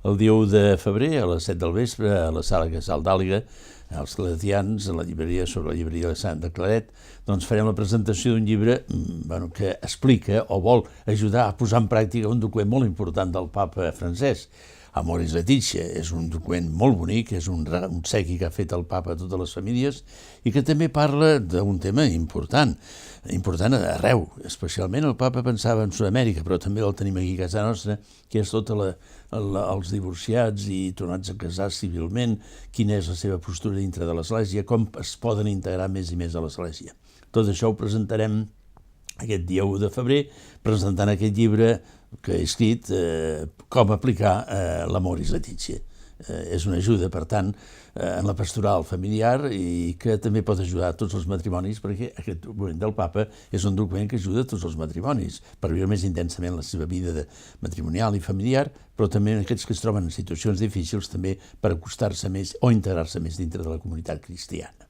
El dia 1 de febrer, a les 7 del vespre, a la sala Casal d'Àliga, als Claretians, a la llibreria sobre la llibreria de Sant de Claret, doncs farem la presentació d'un llibre que explica o vol ajudar a posar en pràctica un document molt important del papa francès, Amoris Laetitia. És un document molt bonic, és un obsequi que ha fet el papa a totes les famílies i que també parla d'un tema important arreu. Especialment el papa pensava en Sud-amèrica, però també el tenim aquí a casa nostra, que és tots els divorciats i tornats a casar civilment, quina és la seva postura dintre de l'Església, com es poden integrar més i més a l'Església. Tot això ho presentarem aquest dia 1 de febrer, presentant aquest llibre que he escrit, com aplicar l'Amoris Laetitia. És una ajuda, per tant, en la pastoral familiar i que també pot ajudar a tots els matrimonis, perquè aquest document del papa és un document que ajuda a tots els matrimonis per viure més intensament la seva vida matrimonial i familiar, però també aquests que es troben en situacions difícils també per acostar-se més o integrar-se més dintre de la comunitat cristiana.